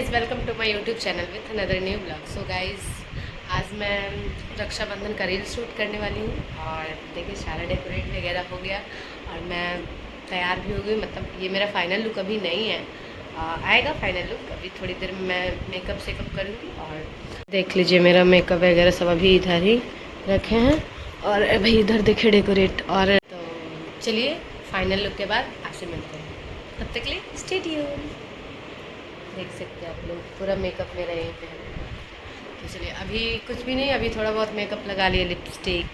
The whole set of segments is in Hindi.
Guys, welcome to my YouTube channel with another new blog. So guys, आज मैं रक्षाबंधन का रील शूट करने वाली हूँ और देखिए सारा डेकोरेट वगैरह हो गया और मैं तैयार भी हो गई। मतलब ये मेरा फाइनल लुक अभी नहीं है, आएगा फाइनल लुक। अभी थोड़ी देर में मैं मेकअप सेकअप करूँगी और देख लीजिए मेरा मेकअप वगैरह सब अभी इधर ही रखे हैं और अभी इधर देखे डेकोरेट। और तो चलिए फाइनल लुक के बाद आपसे मिलते हैं, तब तक के लिए स्टे ट्यून्ड। देख सकते हैं आप लोग पूरा मेकअप मेरा यहीं पे है। तो चलिए अभी कुछ भी नहीं, अभी थोड़ा बहुत मेकअप लगा लिए, लिपस्टिक,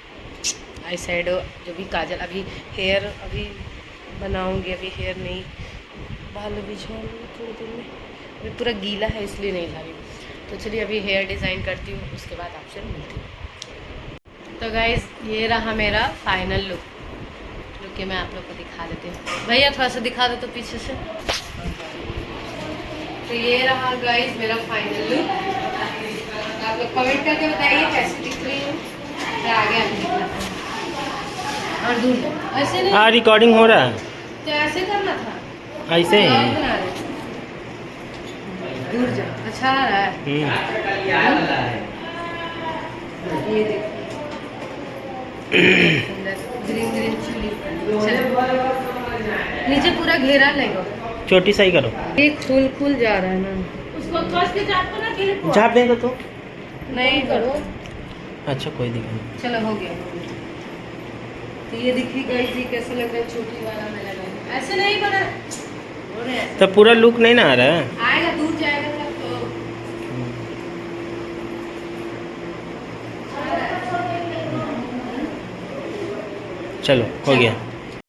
आई शैडो, जो भी काजल। अभी हेयर अभी बनाऊंगी, अभी हेयर नहीं, बाल भी झाड़ूंगी थोड़ी देर में। अभी पूरा गीला है इसलिए नहीं झाड़ी। तो चलिए अभी हेयर डिज़ाइन करती हूँ, उसके बाद आपसे मिलती हूँ। तो गाइज़ ये रहा मेरा फाइनल लुक। रुकिए मैं आप लोग को दिखा देती हूँ। भैया थोड़ा सा दिखा दो तो पीछे से। तो ये रहा गाइस मेरा फाइनल लुक। आप लोग कमेंट करके बताइए कैसी दिख रही है। मैं आगे आपको दिखाता हूँ। और दूर ऐसे नहीं, हाँ रिकॉर्डिंग हो रहा है। तो ऐसे करना था, ऐसे ही बना रहे। दूर जा, अच्छा आ रहा है। ये देखिए ग्रीन ग्रीन चिली। नीचे पूरा घेरा लगेगा। छोटी सही करो। ये खुल जा रहा है ना, उसको कस के चापो ना कि झाप देंगे तो नहीं करो। अच्छा कोई दिक्कत नहीं। चलो हो गया। तो ये देखिए गाइस, ये कैसा लग रहा है, छोटी वाला मैं लगा। ऐसे नहीं बना हो रहा है तो पूरा लुक नहीं ना आ रहा है। आएगा, दूर जाएगा तब तो। चलो हो गया।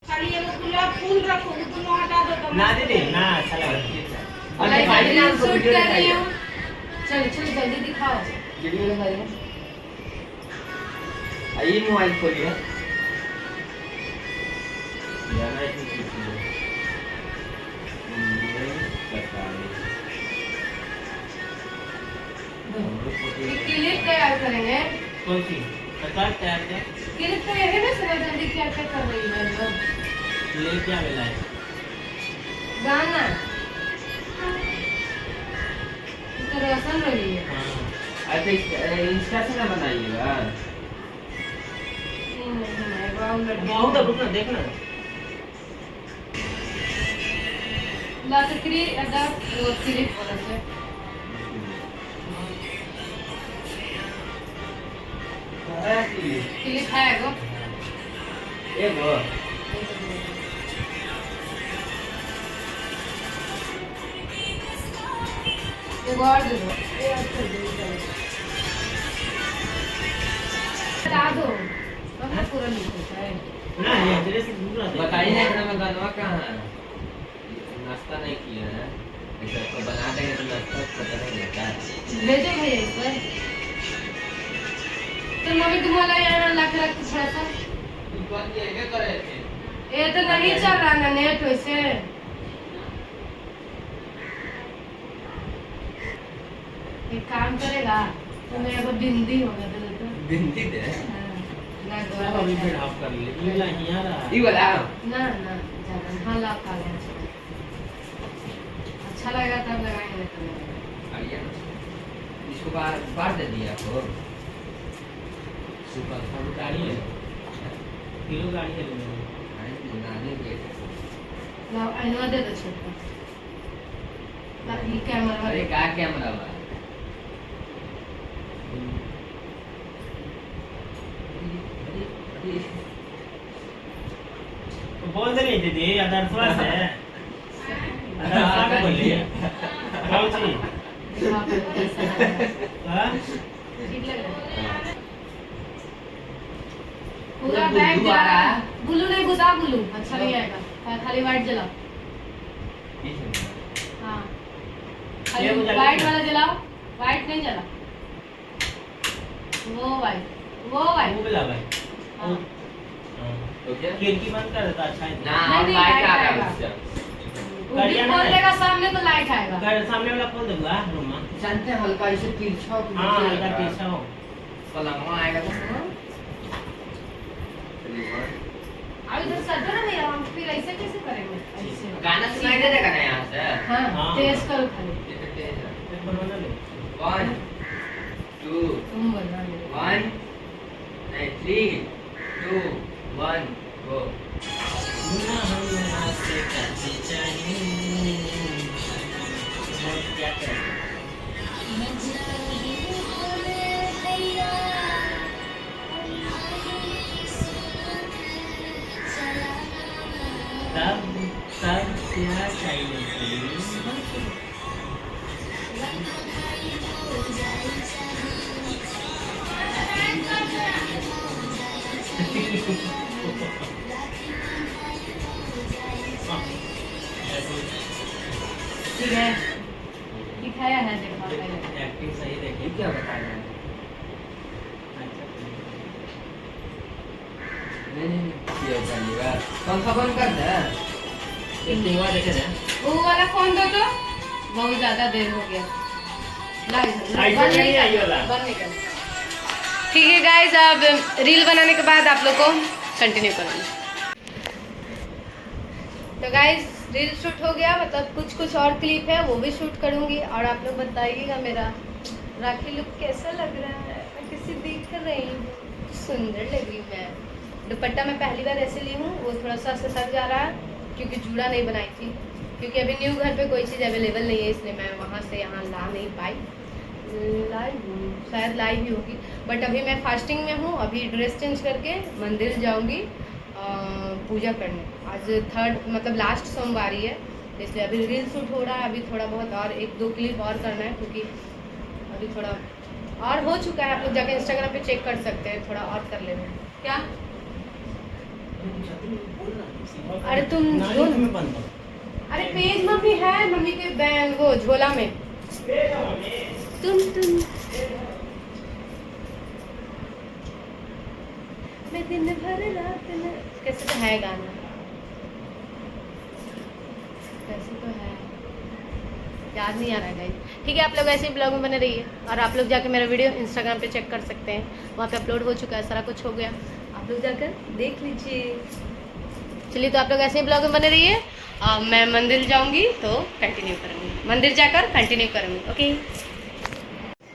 खाली ये गुलाब फूल रखो, दोनों हटा दो तो ना दीदी ना अच्छा लग रहा है। शूट कर रही हूं। चल चल जल्दी दिखाओ। वीडियो लगाइए। आइए मोबाइल खोलिए। क्लिप तैयार करेंगे। कौन सी पचास तैयार है। क्लिप तो यही ना समझ जल्दी क्या क्या कर रही है लोग। ले क्या मिला है गाना तो रोशन रही है। अच्छा इंस्टा से ना बनाइएगा। बहुत अब रुकना देखना। लातक्री अदा वो क्लिप वाला से क्लिप है गो एगो एक और दे दो। ये अच्छा दे दो, बता दो हम पूरा नहीं होता है ना ये तेरे से दूर रहता है। बताइए ना इतना में गाना कहाँ है। नाश्ता नहीं किया है, ऐसा तो बना देंगे तो नाश्ता पता नहीं लगता है। भेजो भैया इस पर। तो मम्मी तुम्हारा यहाँ लग रहा कुछ ऐसा ये करे थे। ये तो नहीं चल रहा ना नेट वैसे। एक काम करेगा तो मैं वो बिंदी होगा तो बिंदी दे ना सब अभी फिर ऑफ कर ले। ये ला यहाँ रहा। ये वाला ना ना ज्यादा हाँ ला का अच्छा लगा तब लगाएंगे तो आइए इसको बाहर दे दिया आपको। सुपर फल गाड़ी है, किलो गाड़ी है मेरे। बनाने के लाओ आईना दे दो छोटा ला ये कैमरा अरे क्या कैमरा हुआ तो बोल दे नहीं दीदी आदर्शवा से आदर्शवा को बोलिए कौन सी हाँ ठीक लग रहा है पूरा बैग जला। ब्लू नहीं बुता ब्लू अच्छा नहीं आएगा, खाली व्हाइट जलाओ। हाँ खाली व्हाइट वाला जलाओ, व्हाइट नहीं जला। वो व्हाइट वो मिला भाई। हाँ। खिड़की बंद कर देता अच्छा है ना नहीं, नहीं, लाइट आ लाइट रहा आएगा। है उससे। वो भी खोल देगा सामने तो लाइट आएगा। कर सामने वाला खोल दूंगा रूम में। जानते हैं हल्का इसे तिरछा हाँ हल्का पीछा हो। पलंगवा आएगा तो अब इधर सटो ना भैया, हम फिर ऐसे कैसे करेंगे। ऐसे गाना सुनाई दे देगा ना यहाँ से। हाँ हाँ। तेज करो खाली। ये तो तेज है। बनवाना ले 1 2 तुम बना लो 1 नहीं 3 2 1 गो दुनिया हम से कैसे चाहिए और क्या करें तब तब क्या चाहिए ठीक है दिखाया है देखो पहले एक्टिंग सही देखिए ये क्या बता रहे हैं नहीं ये चलेगा पंखा बंद कर दे ये टीवा देखे ना वो वाला फोन दो तो बहुत ज्यादा देर हो गया आईफोन नहीं आई वाला ठीक है गाइस अब रील बनाने के बाद आप लोग को कंटिन्यू करूँगी तो गाइस रील शूट हो गया मतलब कुछ और क्लिप है वो भी शूट करूँगी और आप लोग बताइएगा मेरा राखी लुक कैसा लग रहा है मैं किसी देख रही हूँ सुंदर लग रही हूँ मैं दुपट्टा मैं पहली बार ऐसे ली हूँ वो थोड़ा सा सर जा रहा है क्योंकि जूड़ा नहीं बनाई थी क्योंकि अभी न्यू घर पे कोई चीज़ अवेलेबल नहीं है इसलिए मैं वहाँ से यहाँ ला नहीं पाई लाई हूँ शायद लाई भी होगी बट अभी मैं फास्टिंग में हूँ अभी ड्रेस चेंज करके मंदिर जाऊँगी पूजा करने आज 3rd मतलब लास्ट सोमवारी है इसलिए अभी रील शूट हो रहा है अभी थोड़ा बहुत और 1-2 क्लिप और करना है क्योंकि अभी थोड़ा और हो चुका है आप लोग जाके इंस्टाग्राम पे चेक कर सकते हैं थोड़ा और कर लेना क्या अरे तुम अरे पेज मम्मी है मम्मी के बैग वो झोला में तुम मैं दिन भर रात में कैसे तो है गाना कैसे तो है याद नहीं आ रहा है ठीक है आप लोग ऐसे ही ब्लॉग में बने रहिए और आप लोग जाकर मेरा वीडियो इंस्टाग्राम पे चेक कर सकते हैं वहाँ पे अपलोड हो चुका है सारा कुछ हो गया आप लोग जाकर देख लीजिए चलिए तो आप लोग ऐसे ही ब्लॉग में बने रहिए मैं मंदिर जाऊंगी तो कंटिन्यू करूंगी मंदिर जाकर कंटिन्यू करूंगी ओके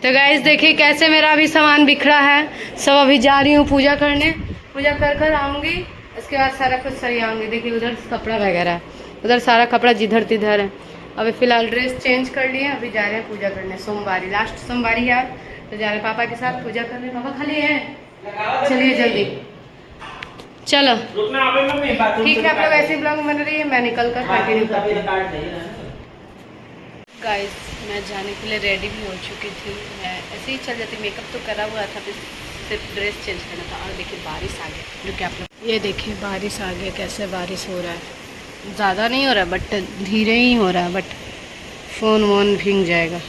तो गाइस देखिए कैसे मेरा अभी सामान बिखरा है सब अभी जा रही हूँ पूजा करने पूजा कर आऊँगी उसके बाद सारा कुछ सही आऊँगी देखिए उधर कपड़ा वगैरह है उधर सारा कपड़ा जिधर तिधर है अभी फ़िलहाल ड्रेस चेंज कर लिए अभी जा रहे हैं पूजा करने सोमवारी लास्ट सोमवारी है तो जा रहे हैं पापा के साथ पूजा करने पापा खाली है चलिए जल्दी चलो ठीक है आप लोग ऐसे ब्लॉग में बन रही है मैं निकल कर कंटिन्यू करती हूँ गाइस मैं जाने के लिए रेडी भी हो चुकी थी मैं ऐसे ही चल जाती मेकअप तो करा हुआ था फिर सिर्फ ड्रेस चेंज करना था और देखिए बारिश आ गया जो कि आप लोग ये देखिए बारिश आ गया कैसे बारिश हो रहा है ज़्यादा नहीं हो रहा बट धीरे ही हो रहा है बट फ़ोन वोन भीग जाएगा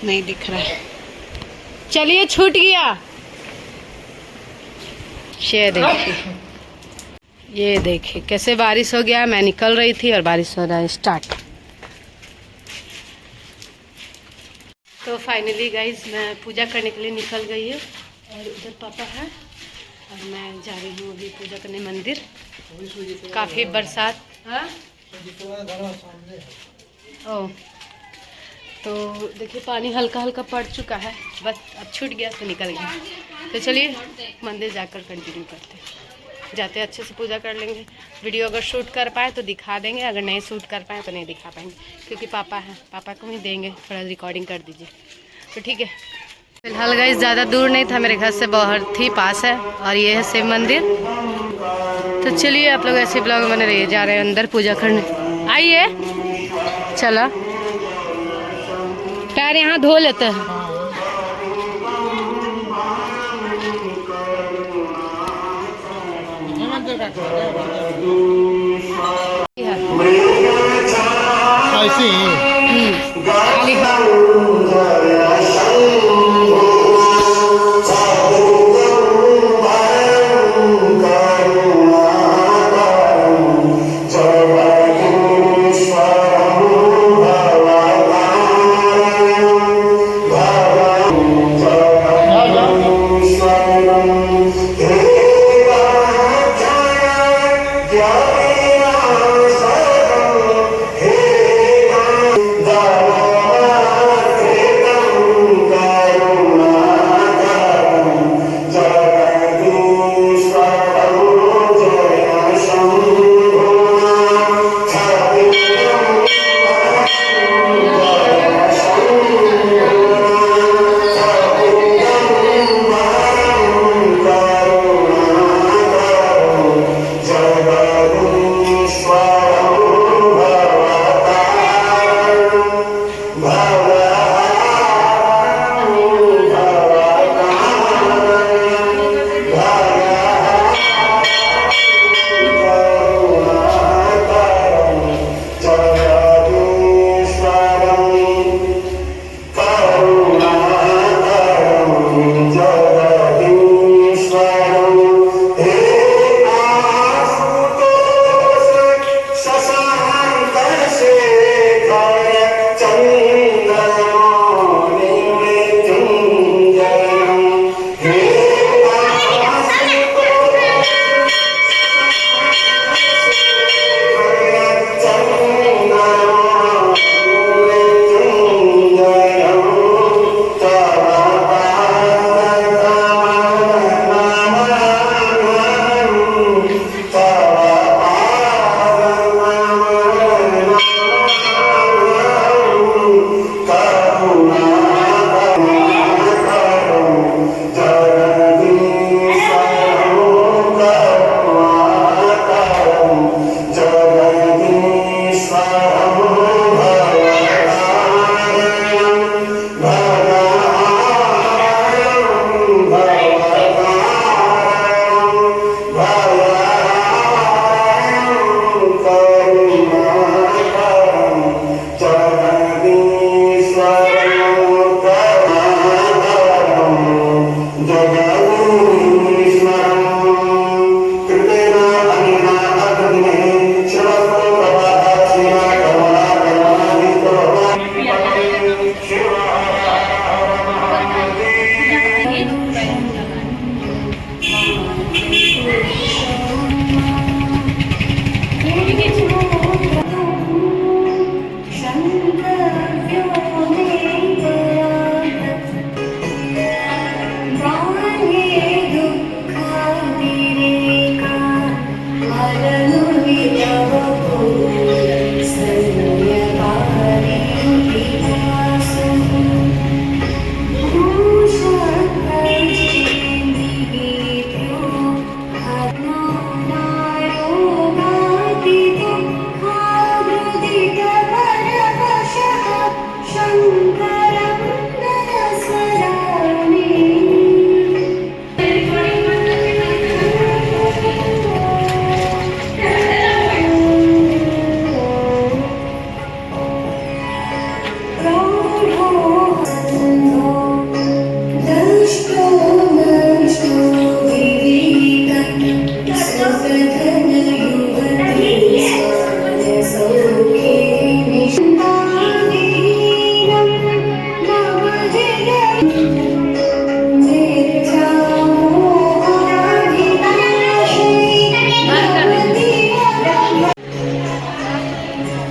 नहीं दिख रहा है चलिए छूट गया ये देखिए कैसे बारिश हो गया मैं निकल रही थी और बारिश हो रहा है स्टार्ट तो फाइनली गाइज मैं पूजा करने के लिए निकल गई हूँ और उधर पापा है और मैं जा रही हूँ अभी पूजा करने मंदिर काफ़ी बरसात हाँ ओ तो देखिए पानी हल्का हल्का पड़ चुका है बस अब छूट गया तो निकल गया तो चलिए मंदिर जाकर कंटिन्यू करते हैं जाते अच्छे से पूजा कर लेंगे वीडियो अगर शूट कर पाए तो दिखा देंगे अगर नहीं शूट कर पाए तो नहीं दिखा पाएंगे क्योंकि पापा हैं पापा को ही देंगे थोड़ा रिकॉर्डिंग कर दीजिए तो ठीक है फिलहाल गाइस ज़्यादा दूर नहीं था मेरे घर से बहुत ही पास है और ये है शिव मंदिर तो चलिए आप लोग ऐसे ब्लॉग बने रहिए जा रहे हैं अंदर पूजा करने आइए चला पैर यहाँ धो लेते हैं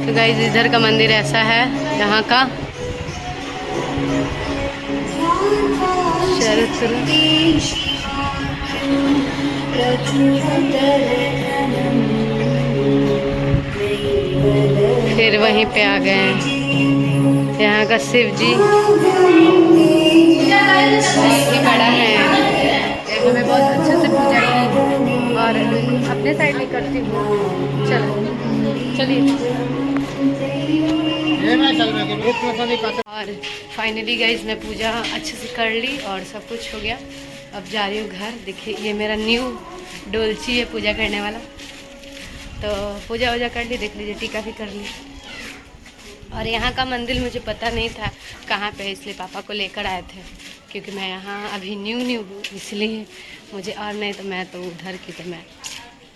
तो गाइस इधर का मंदिर ऐसा है, यहाँ का फिर वहीं पे आ गए हैं। यहाँ का शिव जी ही बड़ा है। यहाँ मैं बहुत अच्छे से पूजा की और अपने साइड में करती हूँ। चलो चलिए। और फाइनली गाइज मैं पूजा अच्छे से कर ली और सब कुछ हो गया। अब जा रही हूँ घर। देखिए ये मेरा न्यू डोलची है पूजा करने वाला। तो पूजा वूजा कर ली, देख लीजिए, टीका भी कर ली। और यहाँ का मंदिर मुझे पता नहीं था कहाँ पे है, इसलिए पापा को लेकर आए थे, क्योंकि मैं यहाँ अभी न्यू हूँ, इसलिए मुझे, और नहीं तो मैं तो उधर की, तो मैं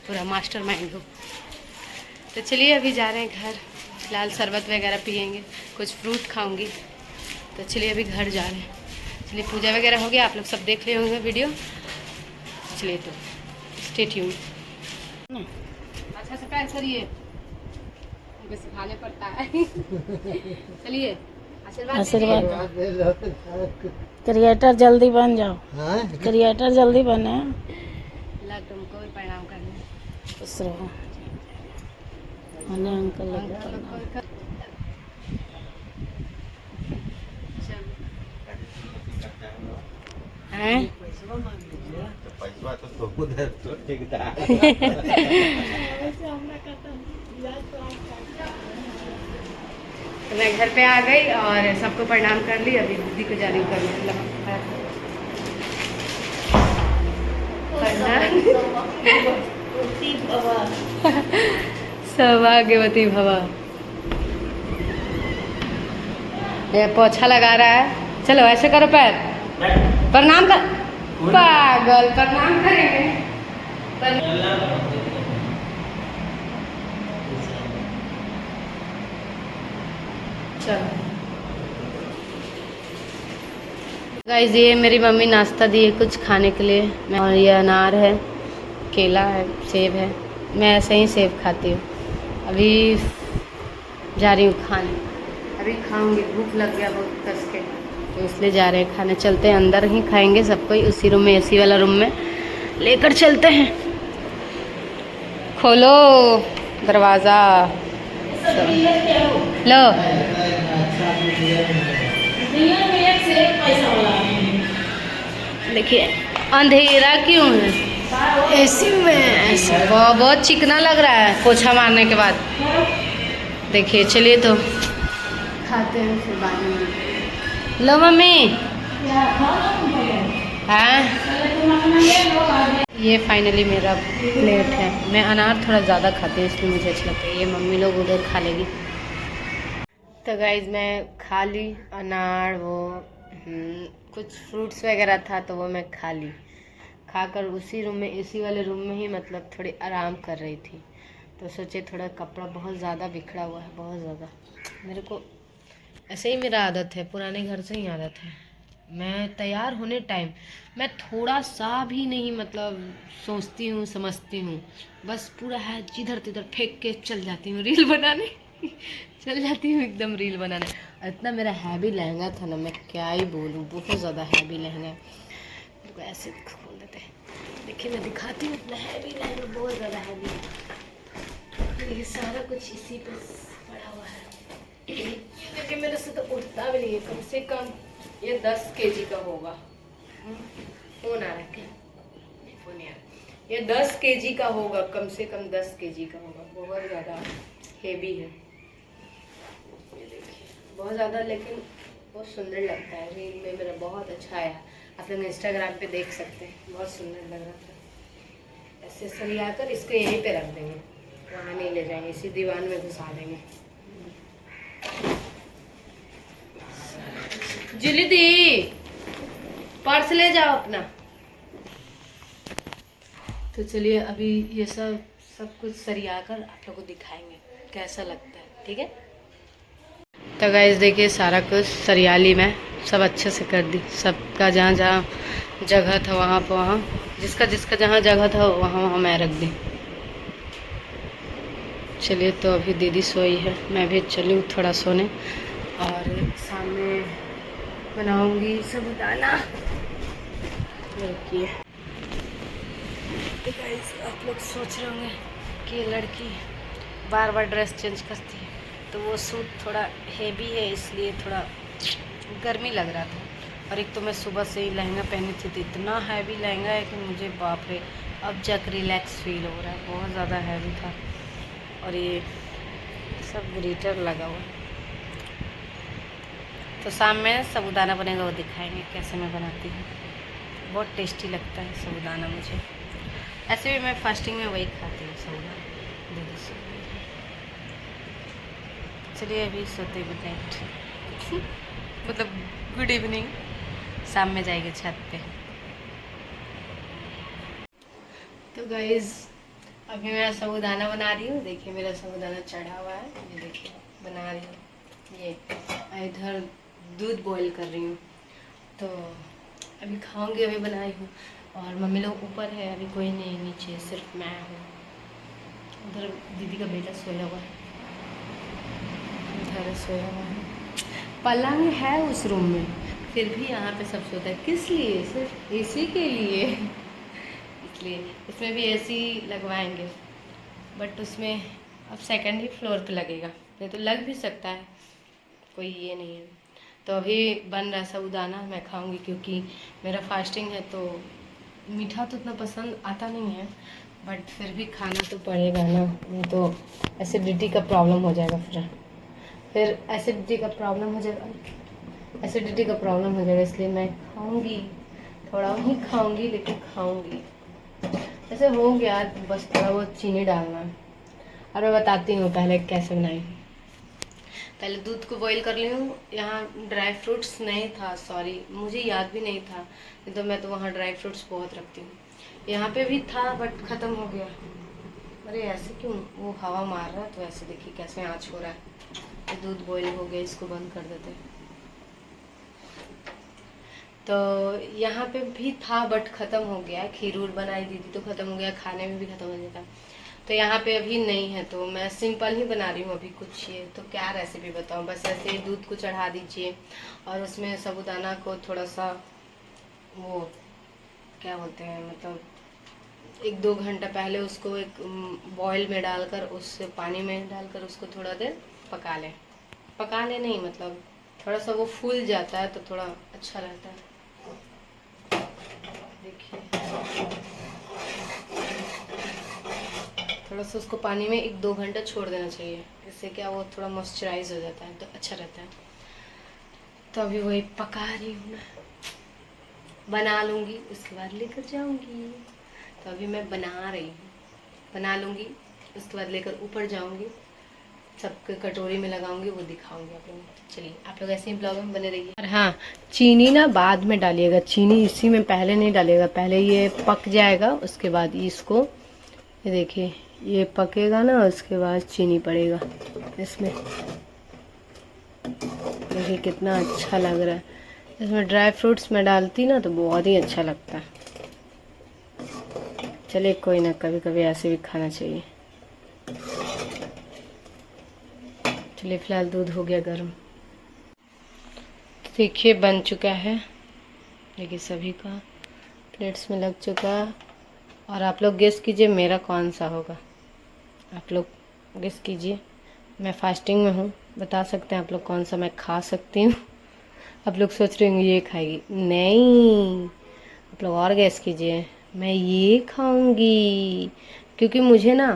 पूरा मास्टर माइंड हूँ। तो चलिए अभी जा रहे हैं घर। फिलहाल शरबत वगैरह पियेंगे, कुछ फ्रूट खाऊंगी। तो चलिए अभी घर जा रहे हैं। चलिए पूजा वगैरह हो गया, आप लोग सब देख रहे होंगे वीडियो। चलिए तो स्टे ट्यून्ड। अच्छा से पैर करिए, उनको सिखाने पड़ता है। चलिए आशीर्वाद क्रिएटर जल्दी बन जाओ। क्रिएटर जल्दी बने। लग तुमको भी प्रणाम करने। खुश रहो। अंकल हैं? पैसा तो उधर तो ठेकेदार। तो मैं घर पे आ गई और सबको प्रणाम कर ली। अभी दीदी को जा रही हूँ करने। सौभाग्यवती भवा। ये पोछा लगा रहा है। चलो ऐसे करो, पैर प्रणाम कर। पागल, प्रणाम करेंगे। चलो गाइस, ये मेरी मम्मी नाश्ता दी है कुछ खाने के लिए। और ये अनार है, केला है, सेब है। मैं ऐसे ही सेब खाती हूँ। अभी जा रही हूँ खाने। अभी खाऊंगी, भूख लग गया बहुत कस के, तो इसलिए जा रहे हैं खाने। चलते हैं, अंदर ही खाएंगे सब कोई, उसी रूम में, एसी वाला रूम में लेकर चलते हैं। खोलो दरवाज़ा। लो देखिए अंधेरा क्यों है एसी में। ऐसा बहुत चिकना लग रहा है पोछा मारने के बाद। देखिए चलिए तो खाते हैं फिर बाद में। लो मम्मी। हाँ ये फाइनली मेरा प्लेट है। मैं अनार थोड़ा ज़्यादा खाती हूँ इसलिए मुझे अच्छा लगता है। ये मम्मी लोग उधर खा लेगी। तो गाइज मैं खा ली अनार, वो कुछ फ्रूट्स वगैरह था तो वो मैं खा ली। खाकर उसी रूम में, एसी वाले रूम में ही मतलब थोड़ी आराम कर रही थी। तो सोचे थोड़ा कपड़ा बहुत ज़्यादा बिखरा हुआ है, बहुत ज़्यादा। मेरे को ऐसे ही मेरा आदत है, पुराने घर से ही आदत है। मैं तैयार होने टाइम मैं थोड़ा सा भी नहीं मतलब सोचती हूँ, समझती हूँ, बस पूरा है जिधर तिधर फेंक के चल जाती हूँ रील बनाने। चल जाती हूँ एकदम रील बनाने। और इतना मेरा हैवी लहंगा था ना, मैं क्या ही बोलूँ, बहुत ज़्यादा हैवी लहंगा है। तो ऐसे खोल देते हैं, देखिए मैं दिखाती हूँ इतना हैवी लहंगा, बहुत ज़्यादा हैवी। ये सारा कुछ इसी पे पड़ा हुआ है। देखिए मेरे से तो उठता भी नहीं है। कम से कम ये 10 kg का होगा। फोन आ रहा है क्या? फोन आ रहा। ये 10 kg का होगा, कम से कम 10 kg का होगा। बहुत ज़्यादा हेवी है ये, देखिए बहुत ज़्यादा, लेकिन बहुत सुंदर लगता है। रील में मेरा बहुत अच्छा आया, आप लोग इंस्टाग्राम पे देख सकते हैं। बहुत सुंदर लग रहा था। ऐसे सरिया कर इसको यहीं पे रख देंगे, वहाँ नहीं ले जाएंगे, इसी दीवान में घुसा देंगे। जुली दी पर्स ले जाओ अपना। तो चलिए अभी ये सब कुछ सरिया कर आप लोग को दिखाएंगे कैसा लगता है, ठीक है। तो गाइस देखिए सारा कुछ सरिया ली मैं, सब अच्छे से कर दी। सबका जहाँ जहाँ जगह था वहाँ पर वहाँ, जिसका जिसका जहाँ जगह था वहाँ वहाँ मैं रख दी। चलिए तो अभी दीदी सोई है, मैं भी चली हूँ थोड़ा सोने। और सामने बनाऊंगी साबूदाना। लड़की है तो गाइस आप लोग सोच रहे होंगे कि ये लड़की बार बार ड्रेस चेंज करती है, तो वो सूट थोड़ा हेवी है इसलिए थोड़ा गर्मी लग रहा था। और एक तो मैं सुबह से ही लहंगा पहनी थी, तो इतना हैवी लहंगा है कि मुझे बाप रे अब जाकर रिलैक्स फील हो रहा है। बहुत ज़्यादा हैवी था। और ये सब ग्लिटर लगा हुआ है। तो शाम में साबूदाना बनेगा, वो दिखाएंगे कैसे मैं बनाती हूँ। बहुत टेस्टी लगता है साबूदाना मुझे। ऐसे भी मैं फास्टिंग में वही खाती हूँ साबूदाना दीदी से। चलिए अभी सोते, गुड नाइट। मतलब गुड इवनिंग। शाम में जाएगी छत पे। तो गाइज अभी मैं साबूदाना बना रही हूँ। देखिए मेरा साबूदाना चढ़ा हुआ है, ये देखिए बना रही हूँ। ये इधर दूध बॉईल कर रही हूँ, तो अभी खाऊंगी। अभी बनाई हूँ और मम्मी लोग ऊपर है, अभी कोई नहीं नीचे, सिर्फ मैं हूँ। उधर दीदी का बेटा सोया हुआ है, उधर सोया हुआ है। पलंग है उस रूम में, फिर भी यहाँ पे सब सोता है। किस लिए? सिर्फ एसी के लिए। इसलिए इसमें भी एसी लगवाएंगे, बट उसमें अब सेकंड ही फ्लोर पे लगेगा, नहीं तो लग भी सकता है, कोई ये नहीं है। तो अभी बन रहा साबूदाना, मैं खाऊंगी क्योंकि मेरा फास्टिंग है। तो मीठा तो उतना पसंद आता नहीं है, बट फिर भी खाना तो पड़ेगा ना, नहीं तो एसिडिटी का प्रॉब्लम हो जाएगा फिर। फिर एसिडिटी का प्रॉब्लम हो जाएगा, एसिडिटी का प्रॉब्लम हो जाएगा, इसलिए मैं खाऊंगी, थोड़ा ही खाऊंगी लेकिन खाऊंगी। ऐसे हो गया, बस थोड़ा बहुत चीनी डालना है। और मैं बताती हूँ पहले कैसे बनाई। पहले दूध को बॉईल कर ली हूँ। यहाँ ड्राई फ्रूट्स नहीं था, सॉरी मुझे याद भी नहीं था, नहीं तो मैं तो वहाँ ड्राई फ्रूट्स बहुत रखती हूँ। यहाँ पे भी था बट ख़त्म हो गया। अरे ऐसे क्यों, वो हवा मार रहा है तो ऐसे देखिए कैसे आँच हो रहा है। तो दूध बॉईल हो गया, इसको बंद कर देते हैं। तो यहाँ पे भी था बट ख़त्म हो गया। खीर बनाई दी थी तो ख़त्म हो गया, खाने में भी ख़त्म हो जाता। तो यहाँ पे अभी नहीं है तो मैं सिंपल ही बना रही हूँ अभी कुछ। ये तो क्या रेसिपी बताऊँ, बस ऐसे ही दूध को चढ़ा दीजिए और उसमें साबूदाना को थोड़ा सा वो क्या बोलते हैं, मतलब 1-2 घंटा पहले उसको एक बॉयल में डालकर, उस पानी में डालकर उसको थोड़ा देर पका लें। पका लें नहीं, मतलब थोड़ा सा वो फूल जाता है तो थोड़ा अच्छा रहता है। देखिए थोड़ा सा उसको पानी में 1-2 घंटा छोड़ देना चाहिए, इससे क्या वो थोड़ा मॉइस्चराइज हो जाता है तो अच्छा रहता है। तो अभी वही पका रही हूँ, मैं बना लूँगी उसके बाद लेकर जाऊँगी। तो अभी मैं बना रही हूँ, बना लूँगी उसके बाद लेकर ऊपर जाऊँगी, सबके कटोरी में लगाऊंगी, वो दिखाऊंगी आप लोगों को। चलिए आप लोग ऐसे ही ब्लॉग में बने रहिए। और हाँ, चीनी ना बाद में डालिएगा, चीनी इसी में पहले नहीं डालिएगा। पहले ये पक जाएगा उसके बाद इसको, ये देखिए ये पकेगा ना, उसके बाद चीनी पड़ेगा इसमें। देखिए कितना अच्छा लग रहा है। इसमें ड्राई फ्रूट्स में डालती ना तो बहुत ही अच्छा लगता है। चलिए कोई ना, कभी कभी ऐसे भी खाना चाहिए। चलिए फिलहाल दूध हो गया गर्म। देखिए बन चुका है, देखिए सभी का प्लेट्स में लग चुका है। और आप लोग गेस कीजिए मेरा कौन सा होगा, आप लोग गेस कीजिए। मैं फास्टिंग में हूँ, बता सकते हैं आप लोग कौन सा मैं खा सकती हूँ। आप लोग सोच रहे होंगे ये खाएगी, नहीं, आप लोग और गेस कीजिए। मैं ये खाऊंगी क्योंकि मुझे ना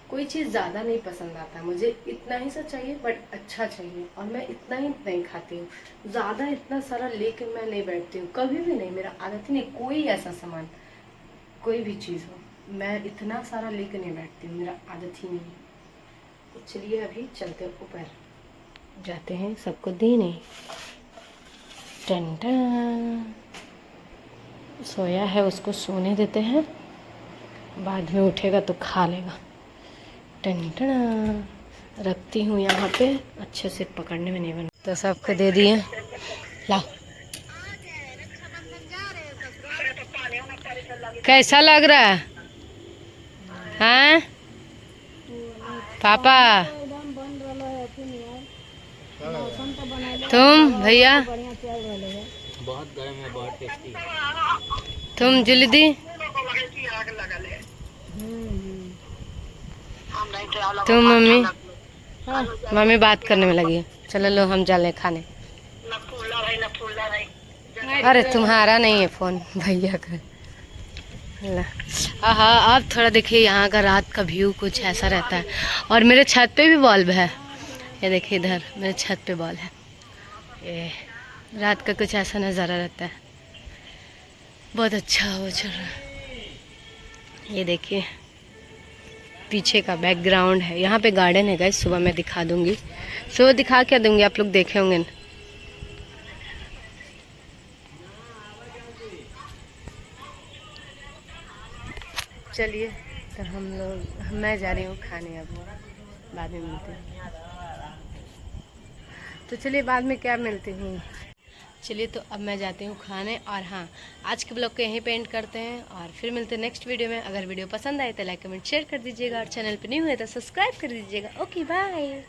कोई चीज़ ज़्यादा नहीं पसंद आता, मुझे इतना ही सा चाहिए बट अच्छा चाहिए। और मैं इतना ही नहीं खाती हूँ, ज़्यादा इतना सारा लेके मैं नहीं बैठती हूँ, कभी भी नहीं, मेरा आदत ही नहीं। कोई ऐसा सामान, कोई भी चीज़ हो, मैं इतना सारा लेके नहीं बैठती हूँ, मेरा आदत ही नहीं है। तो चलिए अभी चलते ऊपर जाते हैं सबको देने। टन टन, सोया है उसको सोने देते हैं, बाद में उठेगा तो खा लेगा। टन टन, रखती हूँ यहाँ पे, अच्छे से पकड़ने में नहीं बना। तो सबको दे दिए, ला। कैसा लग रहा है हाँ पापा? तुम भैया बहुत गर्म है, बहुत टेस्टी। तुम जल्दी, तुम मम्मी, मम्मी बात करने में लगी है। चलो लो हम चले खाने। अरे तुम्हारा नहीं है फोन, भैया का। हाँ अब थोड़ा देखिए यहाँ का रात का व्यू कुछ ऐसा रहता है। और मेरे छत पे भी बल्ब है, ये देखिए इधर मेरे छत पे बल्ब है। ये रात का कुछ ऐसा नज़ारा रहता है, बहुत अच्छा वो चल रहा है। ये देखिए पीछे का बैकग्राउंड है, यहाँ पे गार्डन है गाइस। सुबह मैं दिखा दूंगी, सुबह दिखा क्या दूंगी, आप लोग देखे होंगे ना। चलिए तो मैं जा रही हूँ खाने, अब बाद में मिलते हैं। तो चलिए बाद में क्या मिलती हूँ। चलिए तो अब मैं जाती हूँ खाने। और हाँ, आज के ब्लॉग को यहीं पे एंड करते हैं और फिर मिलते हैं नेक्स्ट वीडियो में। अगर वीडियो पसंद आए तो लाइक कमेंट शेयर कर दीजिएगा और चैनल पे न्यू है तो सब्सक्राइब कर दीजिएगा। Okay bye.